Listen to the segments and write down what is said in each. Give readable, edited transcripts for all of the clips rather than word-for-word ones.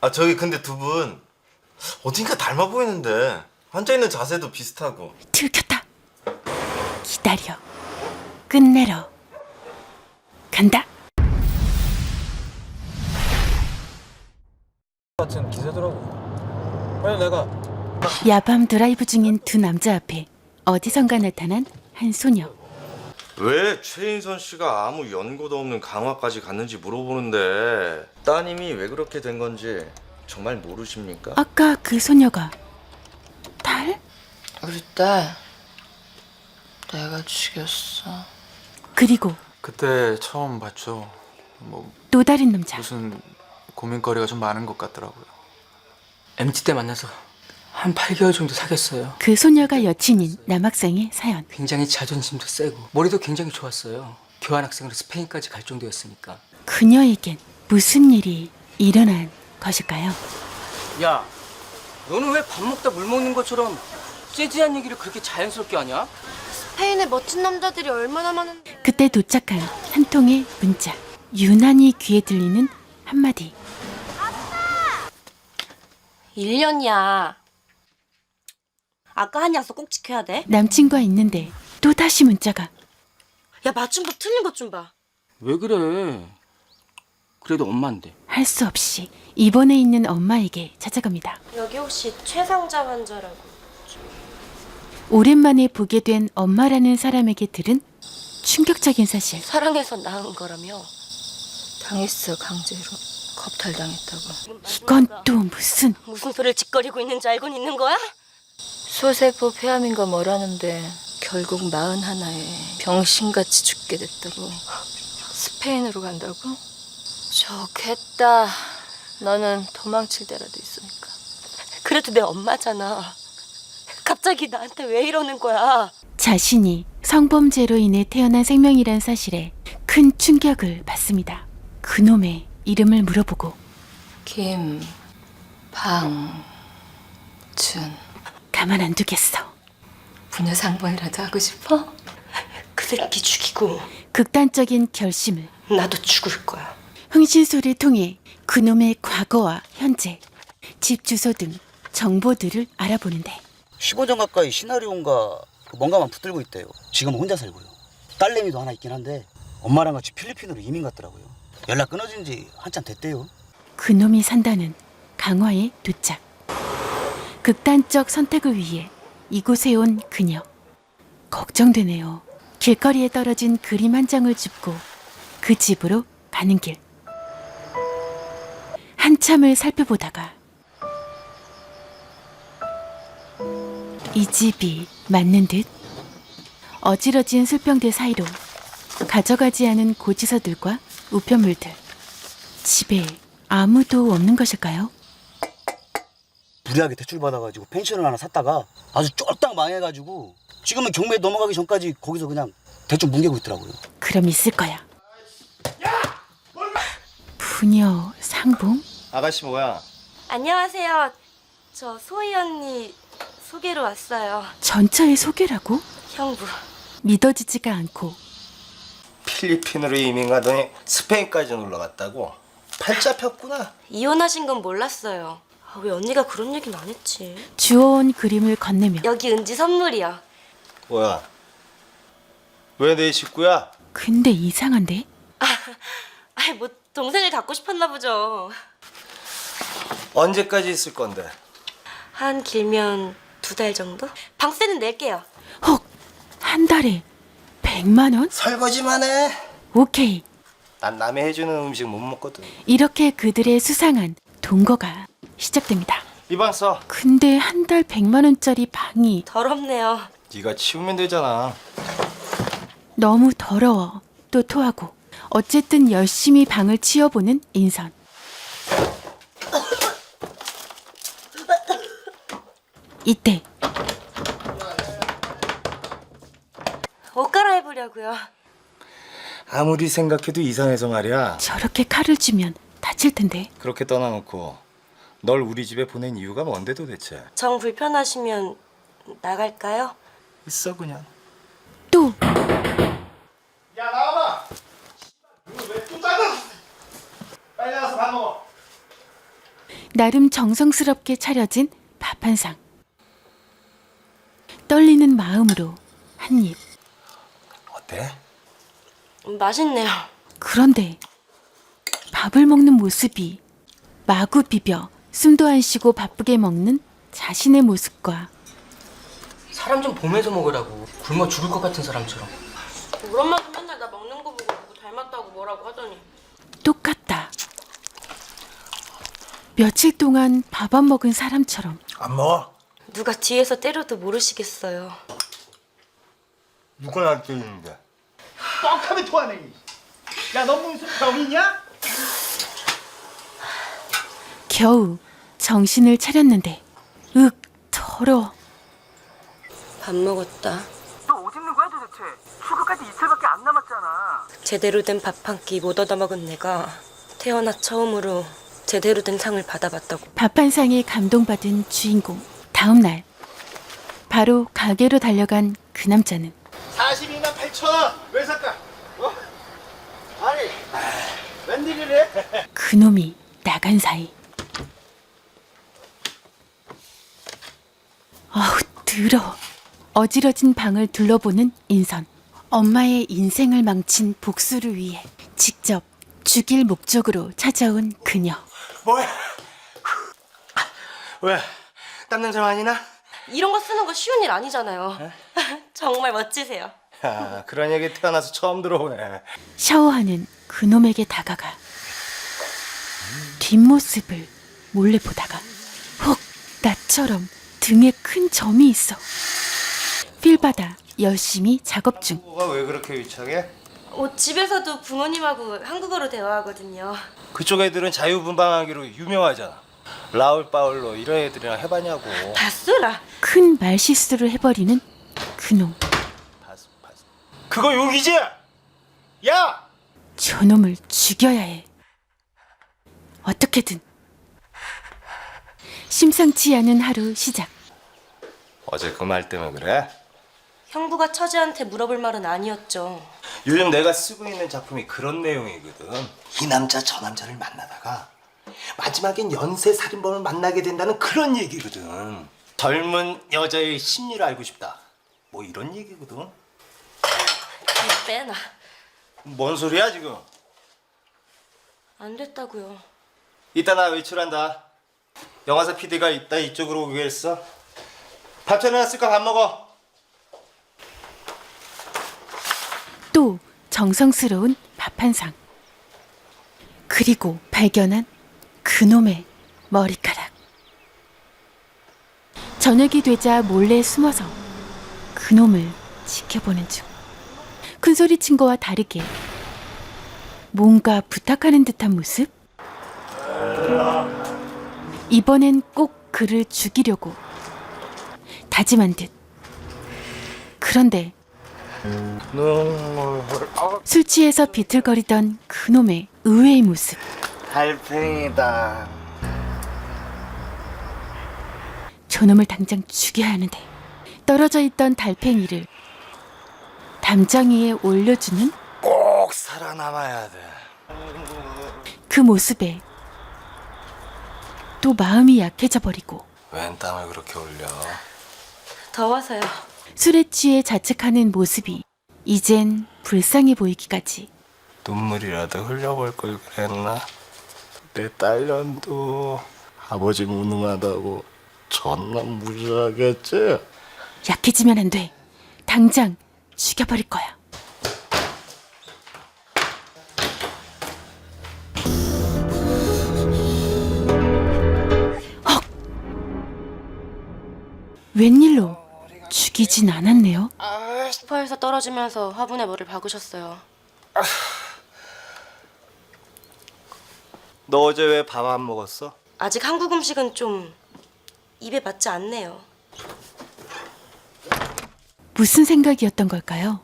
아 저기 근데 두 분 어딘가 닮아 보이는데 앉아있는 자세도 비슷하고. 들켰다. 기다려. 끝내러 간다. 같은 기세더라고. 아니 내가 야밤 드라이브 중인 두 남자 앞에 어디선가 나타난 한 소녀. 왜 최인선 씨가 아무 연고도 없는 강화까지 갔는지 물어보는데 따님이 왜 그렇게 된 건지 정말 모르십니까? 아까 그 소녀가 딸? 우리 딸 내가 죽였어. 그리고 그때 처음 봤죠. 뭐 또 다른 남자. 무슨 고민거리가 좀 많은 것 같더라고요. MT 때 만나서 한 8개월 정도 사귀었어요. 그 소녀가 여친인 남학생의 사연. 굉장히 자존심도 세고 머리도 굉장히 좋았어요. 교환학생으로 스페인까지 갈 정도였으니까. 그녀에겐 무슨 일이 일어난 것일까요? 야, 너는 왜 밥 먹다 물 먹는 것처럼 재즈한 얘기를 그렇게 자연스럽게 하냐? 스페인에 멋진 남자들이 얼마나 많은데. 그때 도착한 한 통의 문자. 유난히 귀에 들리는 한마디. 1년이야. 아까 한 약속 꼭 지켜야 돼. 남친과 있는데 또다시 문자가. 야, 맞춤법 틀린 것 좀 봐. 왜 그래? 그래도 엄마인데. 할 수 없이 입원해 있는 엄마에게 찾아갑니다. 여기 혹시 최상자 환자라고. 오랜만에 보게 된 엄마라는 사람에게 들은 충격적인 사실. 사랑해서 낳은 거라며. 당했어, 강제로. 겁탈당했다고. 이건 또 무슨. 무슨 소리를 짓거리고 있는지 알고는 있는 거야? 소세포 폐암인가 뭐라는데 결국 41에 병신같이 죽게 됐다고. 스페인으로 간다고? 좋겠다. 너는 도망칠 데라도 있으니까. 그래도 내 엄마잖아. 갑자기 나한테 왜 이러는 거야? 자신이 성범죄로 인해 태어난 생명이란 사실에 큰 충격을 받습니다. 그놈의 이름을 물어보고 김방준. 가만 안 두겠어. 부녀상봉이라도 하고 싶어? 그 새끼 죽이고 극단적인 결심을. 나도 죽을 거야. 흥신소를 통해 그놈의 과거와 현재, 집 주소 등 정보들을 알아보는데 15년 가까이 시나리오인가 뭔가만 붙들고 있대요. 지금은 혼자 살고요. 딸내미도 하나 있긴 한데 엄마랑 같이 필리핀으로 이민 갔더라고요. 연락 끊어진 지 한참 됐대요. 그놈이 산다는 강화에 도착. 극단적 선택을 위해 이곳에 온 그녀. 걱정되네요. 길거리에 떨어진 그림 한 장을 줍고 그 집으로 가는 길. 한참을 살펴보다가 이 집이 맞는 듯. 어지러진 술병들 사이로 가져가지 않은 고지서들과 우편물들. 집에 아무도 없는 것일까요? 무리하게 대출 받아가지고 펜션을 하나 샀다가 아주 쫄딱 망해가지고 지금은 경매에 넘어가기 전까지 거기서 그냥 대충 뭉개고 있더라고요. 그럼 있을 거야. 부녀 상봉? 아가씨 뭐야? 안녕하세요. 저 소희 언니 소개로 왔어요. 전처의 소개라고? 형부. 믿어지지가 않고 필리핀으로 이민 가더니 스페인까지 놀러 갔다고? 팔자 폈구나. 이혼하신 건 몰랐어요. 왜 언니가 그런 얘기는 안 했지? 주워온 그림을 건네며. 여기 은지 선물이야. 뭐야? 왜 내 식구야? 근데 이상한데? 아이 뭐 동생을 갖고 싶었나 보죠. 언제까지 있을 건데? 한 길면 2달 정도? 방세는 낼게요. 헉! 한 달에 100만 원? 설거지만 해. 오케이. 난 남이 해주는 음식 못 먹거든. 이렇게 그들의 수상한 동거가 시작됩니다. 이 방 써. 근데 한 달 100만 원짜리 방이 더럽네요. 네가 치우면 되잖아. 너무 더러워. 또 토하고. 어쨌든 열심히 방을 치워보는 인선. 이때 옷 갈아입으려고요. 아무리 생각해도 이상해서 말이야. 저렇게 칼을 쥐면 다칠 텐데. 그렇게 떠나놓고 널 우리 집에 보낸 이유가 뭔데 도대체? 정 불편하시면 나갈까요? 있어 그냥. 또 야 나와봐. 이거 왜 또 잘라? 빨리 나가서 밥 먹어. 나름 정성스럽게 차려진 밥 한 상. 떨리는 마음으로 한 입. 어때? 맛있네요. 그런데 밥을 먹는 모습이 마구 비벼 숨도 안 쉬고 바쁘게 먹는 자신의 모습과 사람 좀 보면서 먹으라고. 굶어 죽을 것 같은 사람처럼. 우리 엄마도 맨날 나 먹는 거 보고 누구 닮았다고 뭐라고 하더니. 똑같다. 며칠 동안 밥 안 먹은 사람처럼. 안 먹어? 누가 뒤에서 때려도 모르시겠어요. 누가 날 때리는데? 뻥하면 토하네. 야, 너 무슨 병이냐? 겨우 정신을 차렸는데 윽 더러. 밥 먹었다. 너 어디 있는 거야 도대체? 출근까지 이틀밖에 안 남았잖아. 제대로 된 밥 한 끼 못 얻어먹은 내가 태어나 처음으로 제대로 된 상을 받아봤다고. 밥 한 상에 감동받은 주인공. 다음 날 바로 가게로 달려간 그 남자는 42만 8천 왜 살까? 어? 아니 웬일이래? 그놈이 나간 사이. 어우 더러. 어지러진 방을 둘러보는 인선. 엄마의 인생을 망친 복수를 위해 직접 죽일 목적으로 찾아온 그녀. 뭐야? 왜? 땀 냄새 많이 나? 이런 거 쓰는 거 쉬운 일 아니잖아요. 정말 멋지세요. 야, 그런 얘기 태어나서 처음 들어보네. 샤워하는 그놈에게 다가가 뒷모습을 몰래 보다가 혹 나처럼 등에 큰 점이 있어. 필받아 열심히 작업 중. 뭐가 왜 그렇게 위창해? 집에서도 부모님하고 한국어로 대화하거든요. 그쪽 애들은 자유분방하기로 유명하잖아. 라울 파울로 이런 애들이랑 해봤냐고. 다스라. 큰 말실수를 해버리는 그놈. 파스. 그거 욕이지? 야! 저놈을 죽여야 해. 어떻게든. 심상치 않은 하루 시작. 어제 그 말 때문에 그래? 형부가 처제한테 물어볼 말은 아니었죠. 요즘 내가 쓰고 있는 작품이 그런 내용이거든. 이 남자 저 남자를 만나다가 마지막엔 연쇄 살인범을 만나게 된다는 그런 얘기거든. 젊은 여자의 심리를 알고 싶다. 뭐 이런 얘기거든. 빼나. 뭔 소리야 지금? 안 됐다고요. 이따 나 외출한다. 영화사 PD가 이따 이쪽으로 오기로 했어. 밥 차려놨을까? 밥 먹어. 또 정성스러운 밥 한 상. 그리고 발견한 그놈의 머리카락. 저녁이 되자 몰래 숨어서 그놈을 지켜보는 중. 큰소리 친 거와 다르게 뭔가 부탁하는 듯한 모습? 이번엔 꼭 그를 죽이려고 다짐한 듯. 그런데 술 취해서 비틀거리던 그놈의 의외의 모습. 달팽이다. 저놈을 당장 죽여야 하는데 떨어져 있던 달팽이를 담장 위에 올려주는 꼭 살아남아야 돼. 그 모습에 또 마음이 약해져 버리고 웬 땀을 그렇게 흘려? 더워서요. 술에 취해 자책하는 모습이 이젠 불쌍해 보이기까지. 눈물이라도 흘려볼 걸 그랬나? 내 딸년도 아버지 무능하다고 존나 무시하겠지? 약해지면 안 돼. 당장 죽여버릴 거야. 헉! 웬일로 죽이진 않았네요. 소파에서 떨어지면서 화분에 머리를 박으셨어요. 너 어제 왜 밥 안 먹었어? 아직 한국 음식은 좀 입에 맞지 않네요. 무슨 생각이었던 걸까요?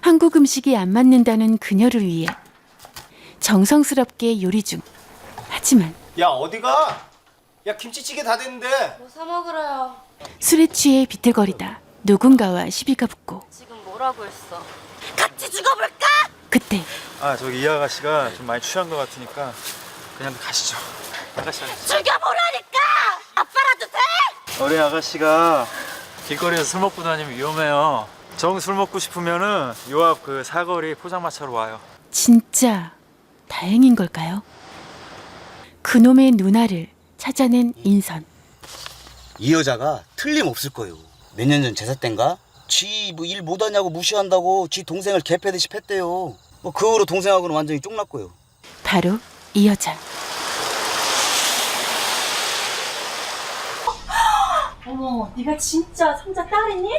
한국 음식이 안 맞는다는 그녀를 위해 정성스럽게 요리 중. 하지만 야 어디가? 야 김치찌개 다 됐는데. 뭐 사 먹으러요? 술에 취해 비틀거리다 누군가와 시비가 붙고 지금 뭐라고 했어? 같이 죽어볼까? 그때 아 저기 이 아가씨가 좀 많이 취한 것 같으니까 그냥 가시죠. 아가씨. 죽여보라니까! 아빠라도 돼? 어린 아가씨가 길거리에서 술 먹고 다니면 위험해요. 정 술 먹고 싶으면은 요 앞 그 사거리 포장마차로 와요. 진짜 다행인 걸까요? 그놈의 누나를 찾아낸 인선. 이 여자가 틀림없을 거예요. 몇 년 전 제사 땐가 지 뭐 일 못하냐고 무시한다고 지 동생을 개패듯이 팼대요. 뭐 그 후로 동생하고는 완전히 쫑났고요. 바로 이 여자. 어머, 네가 진짜 삼자 딸이니?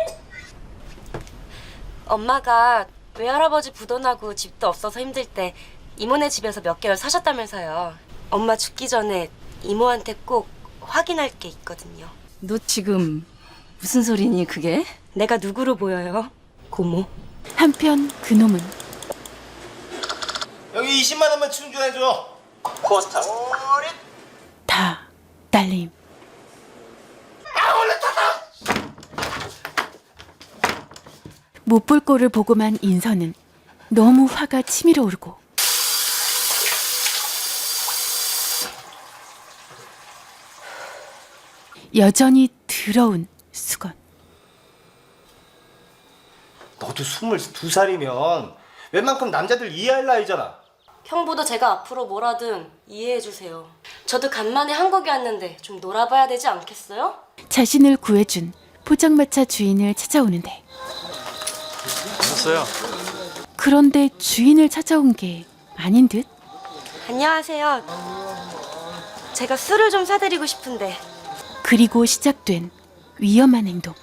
엄마가 외할아버지 부도나고 집도 없어서 힘들 때 이모네 집에서 몇 개월 사셨다면서요. 엄마 죽기 전에 이모한테 꼭 확인할 게 있거든요. 너 지금 무슨 소리니 그게? 내가 누구로 보여요? 고모. 한편 그놈은 여기 20만 원만 충전해줘. 코스타. 다 딸림. 못 볼 꼴을 보고만 인선은 너무 화가 치밀어 오르고 여전히 더러운 수건. 너도 22살이면 웬만큼 남자들 이해할 나이잖아. 형보다 제가 앞으로 뭐라든 이해해 주세요. 저도 간만에 한국에 왔는데 좀 놀아봐야 되지 않겠어요? 자신을 구해준 포장마차 주인을 찾아오는데 됐어요. 그런데 주인을 찾아온 게 아닌 듯. 안녕하세요. 제가 술을 좀 사드리고 싶은데. 그리고 시작된 위험한 행동.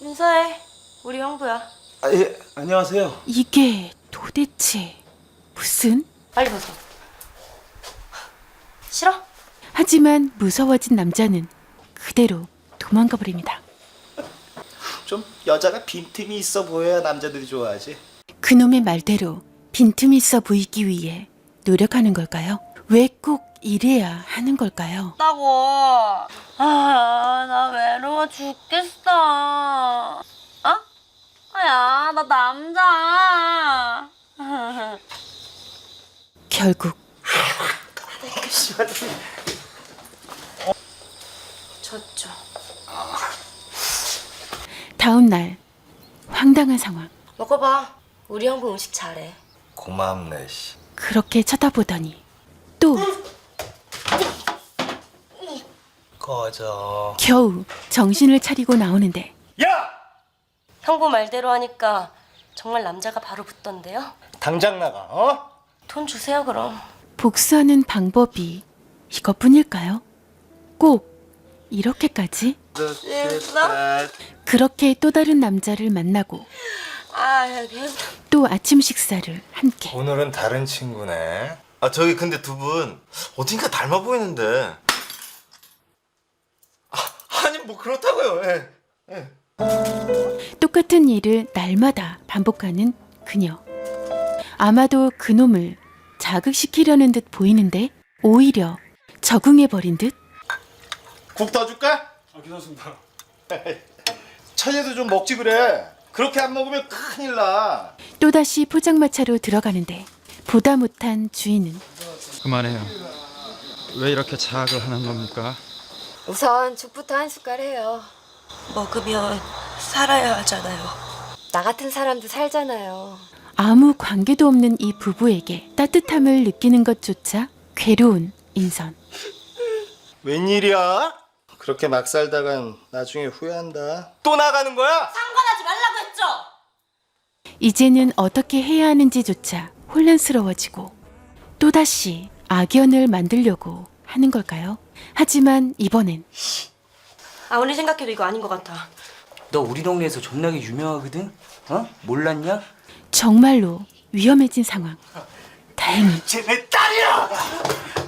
인사해. 우리 형부야. 아, 예, 안녕하세요. 이게 도대체 무슨? 빨리 벗어. 싫어? 하지만 무서워진 남자는 그대로 도망가 버립니다. 좀 여자가 빈틈이 있어 보여야 남자들이 좋아하지. 그놈의 말대로 빈틈이 있어 보이기 위해 노력하는 걸까요? 왜 꼭 이래야 하는 걸까요? 나고. 나 외로워 죽겠어. 야, 나 남자. 결국 졌죠. 다음 날 황당한 상황. 먹어봐. 우리 형부 음식 잘해. 고맙네 씨. 그렇게 쳐다보더니 또 꺼져. 겨우 정신을 차리고 나오는데 야! 형부 말대로 하니까 정말 남자가 바로 붙던데요? 당장 나가. 어? 돈 주세요 그럼. 복수하는 방법이 이것뿐일까요? 꼭 이렇게까지? 그렇게 또 다른 남자를 만나고 계속. 또 아침 식사를 함께. 오늘은 다른 친구네. 아 저기 근데 두 분 어딘가 닮아 보이는데. 아니 뭐 그렇다고요. 예. 똑같은 일을 날마다 반복하는 그녀. 아마도 그놈을 자극시키려는 듯 보이는데 오히려 적응해버린 듯. 국 더 줄까? 괜찮습니다. 천혜도 좀 먹지 그래. 그렇게 안 먹으면 큰일 나. 또다시 포장마차로 들어가는데 보다 못한 주인은 그만해요. 왜 이렇게 자학을 하는 겁니까? 우선 죽부터 한 숟갈 해요. 먹으면 살아야 하잖아요. 나 같은 사람도 살잖아요. 아무 관계도 없는 이 부부에게 따뜻함을 느끼는 것조차 괴로운 인선. 웬일이야? 그렇게 막 살다간 나중에 후회한다. 또 나가는 거야? 상관하지 말라고 했죠? 이제는 어떻게 해야 하는지조차 혼란스러워지고 또다시 악연을 만들려고 하는 걸까요? 하지만 이번엔 아무리 생각해도 이거 아닌 것 같아. 너 우리 동네에서 존나게 유명하거든? 어? 몰랐냐? 정말로 위험해진 상황. 다행히 쟤내 딸이야!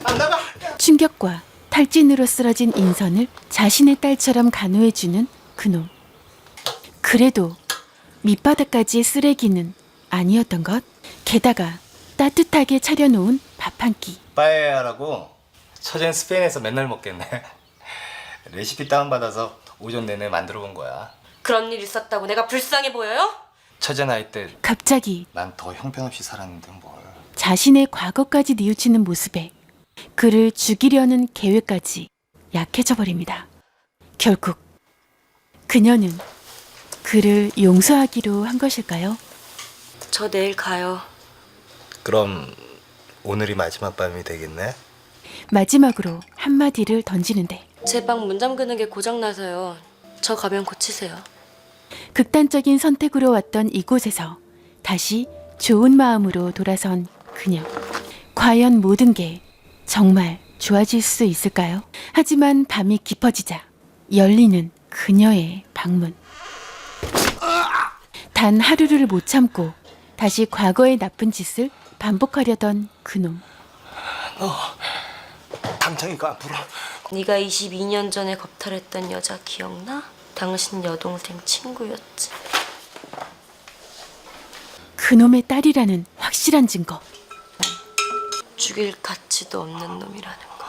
안 나가! 충격과 탈진으로 쓰러진 인선을 자신의 딸처럼 간호해주는 그놈. 그래도 밑바닥까지 쓰레기는 아니었던 것. 게다가 따뜻하게 차려놓은 밥 한 끼. 빠에야라고 처젠 스페인에서 맨날 먹겠네. 레시피 다운받아서 오전 내내 만들어 본 거야. 그런 일 있었다고 내가 불쌍해 보여요? 처제 나이 때 난 갑자기 더 형편없이 살았는데 뭘. 자신의 과거까지 뉘우치는 모습에 그를 죽이려는 계획까지 약해져 버립니다. 결국 그녀는 그를 용서하기로 한 것일까요? 저 내일 가요. 그럼 오늘이 마지막 밤이 되겠네? 마지막으로 한마디를 던지는데 제 방 문 잠그는 게 고장나서요. 저 가면 고치세요. 극단적인 선택으로 왔던 이곳에서 다시 좋은 마음으로 돌아선 그녀. 과연 모든 게 정말 좋아질 수 있을까요? 하지만 밤이 깊어지자 열리는 그녀의 방문. 단 하루를 못 참고 다시 과거의 나쁜 짓을 반복하려던 그놈. 당장 이거 앞으로. 네가 22년 전에 겁탈했던 여자 기억나? 당신 여동생 친구였지. 그놈의 딸이라는 확실한 증거. 죽일 가치도 없는 놈이라는 거.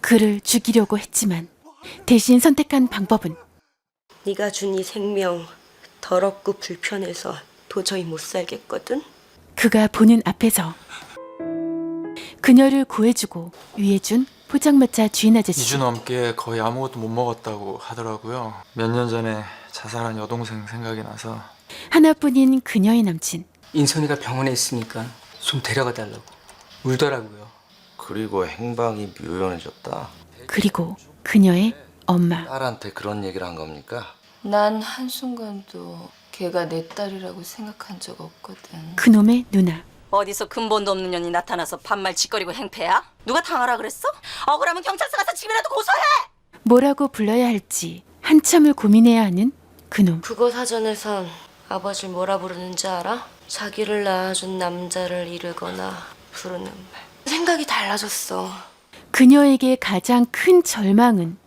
그를 죽이려고 했지만 대신 선택한 방법은 네가 준 이 생명 더럽고 불편해서 도저히 못 살겠거든. 그가 보는 앞에서 그녀를 구해주고 위해준 포장마차 주인 아저씨. 2주 넘게 거의 아무것도 못 먹었다고 하더라고요. 몇 년 전에 자살한 여동생 생각이 나서. 하나뿐인 그녀의 남친. 인선이가 병원에 있으니까 좀 데려가 달라고 울더라고요. 그리고 행방이 묘연해졌다. 그리고 그녀의 엄마. 딸한테 그런 얘기를 한 겁니까? 난 한순간도 걔가 내 딸이라고 생각한 적 없거든. 그놈의 누나. 어디서 근본도 없는 년이 나타나서 반말 짓거리고 행패야? 누가 당하라 그랬어? 억울하면 경찰서 가서 지금이라도 고소해! 뭐라고 불러야 할지 한참을 고민해야 하는 그놈. 국어 사전에선 아버지를 뭐라 부르는지 알아? 자기를 낳아준 남자를 이르거나 부르는 말. 생각이 달라졌어. 그녀에게 가장 큰 절망은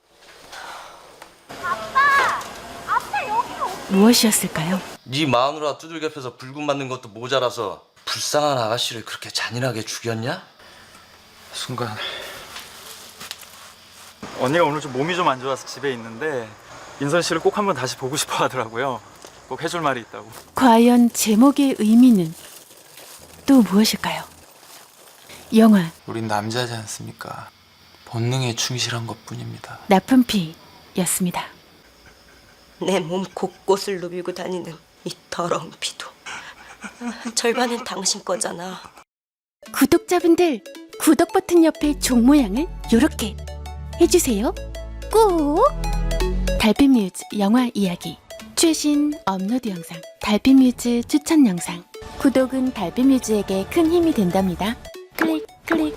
무엇이었을까요? 네 마누라 두들겨 패서 불금 맞는 것도 모자라서 불쌍한 아가씨를 그렇게 잔인하게 죽였냐? 순간 언니가 오늘 좀 몸이 좀 안 좋아서 집에 있는데 인선 씨를 꼭 한번 다시 보고 싶어 하더라고요. 꼭 해줄 말이 있다고. 과연 제목의 의미는 또 무엇일까요? 영화 우린 남자지 않습니까? 본능에 충실한 것뿐입니다. 나쁜 피였습니다. 내 몸 곳곳을 누비고 다니는 이 더러운 피도 절반은 당신 거잖아. 구독자분들 구독 버튼 옆에 종 모양을 요렇게 해주세요. 꾹! 달빛뮤즈 영화 이야기 최신 업로드 영상 달빛뮤즈 추천 영상. 구독은 달빛뮤즈에게 큰 힘이 된답니다. 클릭 클릭.